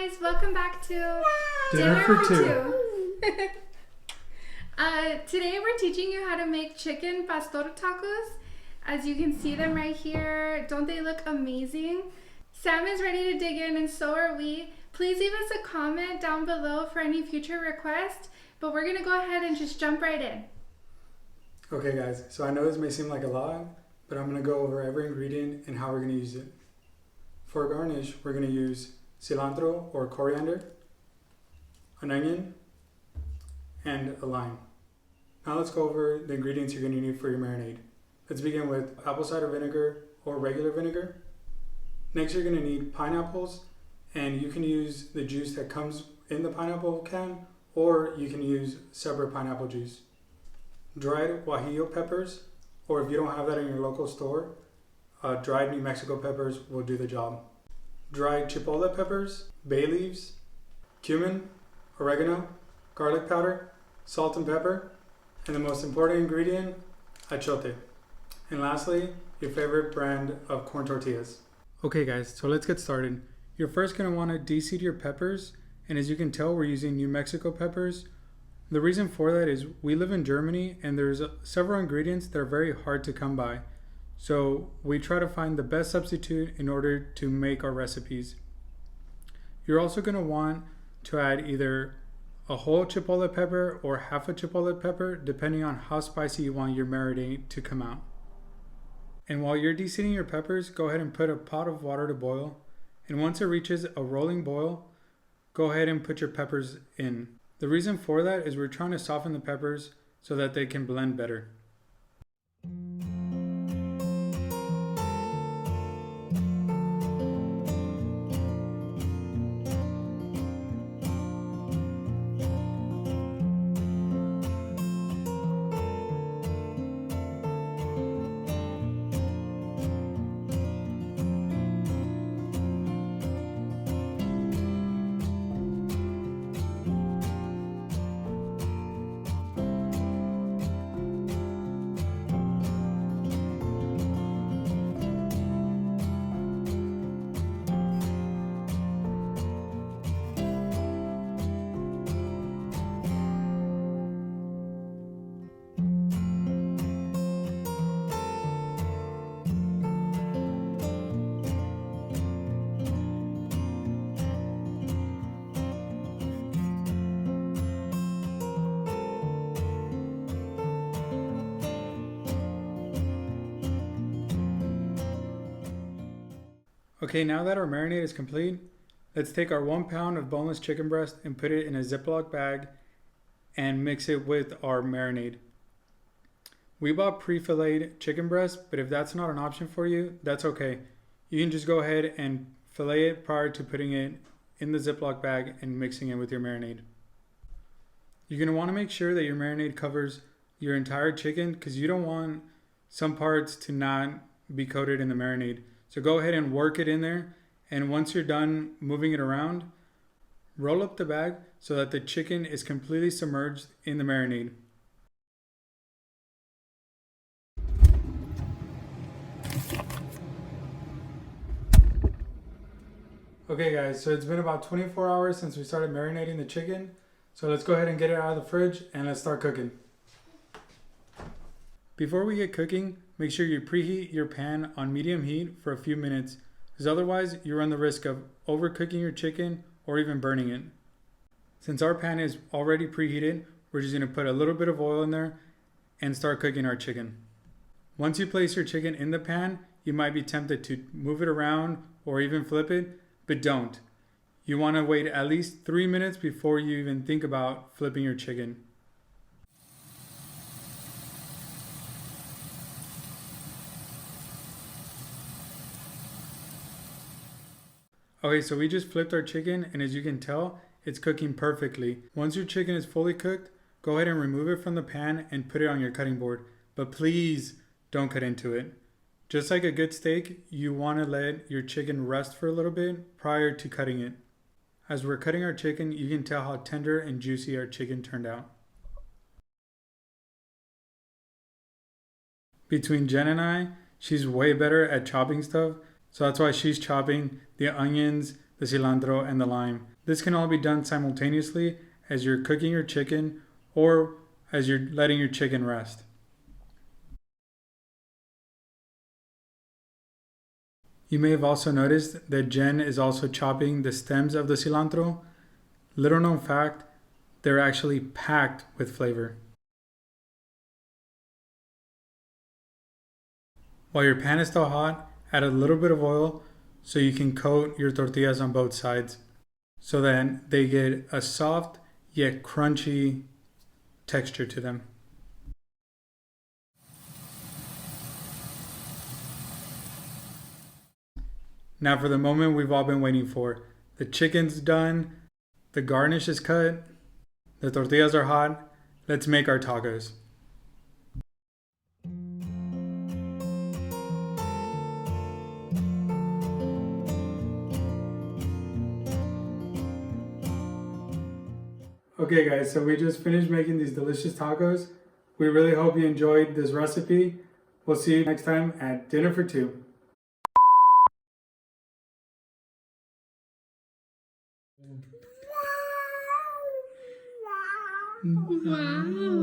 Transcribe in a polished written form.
guys, welcome back to Dinner for Two. Today we're teaching you how to make chicken pastor tacos. As you can see them right here, don't they look amazing? Sam is ready to dig in and so are we. Please leave us a comment down below for any future requests, but we're gonna go ahead and just jump right in. Okay guys, so I know this may seem like a lot, but I'm gonna go over every ingredient and how we're gonna use it. For garnish, we're gonna use cilantro or coriander, an onion, and a lime. Now let's go over the ingredients you're gonna need for your marinade. Let's begin with apple cider vinegar or regular vinegar. Next you're gonna need pineapples, and you can use the juice that comes in the pineapple can, or you can use separate pineapple juice. Dried Guajillo peppers, or if you don't have that in your local store, dried New Mexico peppers will do the job. Dried chipotle peppers, bay leaves, cumin, oregano, garlic powder, salt and pepper, and the most important ingredient, achiote. And lastly, your favorite brand of corn tortillas. Okay guys, so let's get started. You're first going to want to de-seed your peppers, and as you can tell, we're using New Mexico peppers. The reason for that is we live in Germany and there's several ingredients that are very hard to come by. So we try to find the best substitute in order to make our recipes. You're also going to want to add either a whole chipotle pepper or half a chipotle pepper, depending on how spicy you want your marinade to come out. And while you're de-seeding your peppers, go ahead and put a pot of water to boil. And once it reaches a rolling boil, go ahead and put your peppers in. The reason for that is we're trying to soften the peppers so that they can blend better. Okay, now that our marinade is complete, let's take our 1 pound of boneless chicken breast and put it in a Ziploc bag and mix it with our marinade. We bought pre-filleted chicken breast, but if that's not an option for you, that's okay. You can just go ahead and fillet it prior to putting it in the Ziploc bag and mixing it with your marinade. You're going to want to make sure that your marinade covers your entire chicken because you don't want some parts to not be coated in the marinade. So go ahead and work it in there, and once you're done moving it around, roll up the bag so that the chicken is completely submerged in the marinade. Okay guys, so it's been about 24 hours since we started marinating the chicken, so let's go ahead and get it out of the fridge and let's start cooking. Before we get cooking, make sure you preheat your pan on medium heat for a few minutes, because otherwise you run the risk of overcooking your chicken or even burning it. Since our pan is already preheated, we're just going to put a little bit of oil in there and start cooking our chicken. Once you place your chicken in the pan, you might be tempted to move it around or even flip it, but don't. You want to wait at least 3 minutes before you even think about flipping your chicken. Okay, so we just flipped our chicken, and as you can tell, it's cooking perfectly. Once your chicken is fully cooked, go ahead and remove it from the pan and put it on your cutting board. But please don't cut into it. Just like a good steak, you want to let your chicken rest for a little bit prior to cutting it. As we're cutting our chicken, you can tell how tender and juicy our chicken turned out. Between Jen and I, she's way better at chopping stuff. So that's why she's chopping the onions, the cilantro, and the lime. This can all be done simultaneously as you're cooking your chicken or as you're letting your chicken rest. You may have also noticed that Jen is also chopping the stems of the cilantro. Little known fact, they're actually packed with flavor. While your pan is still hot, add a little bit of oil so you can coat your tortillas on both sides so that they get a soft yet crunchy texture to them. Now for the moment we've all been waiting for. The chicken's done, the garnish is cut, the tortillas are hot. Let's make our tacos. Okay guys, so we just finished making these delicious tacos. We really hope you enjoyed this recipe. We'll see you next time at Dinner for Two. Wow. Oregano.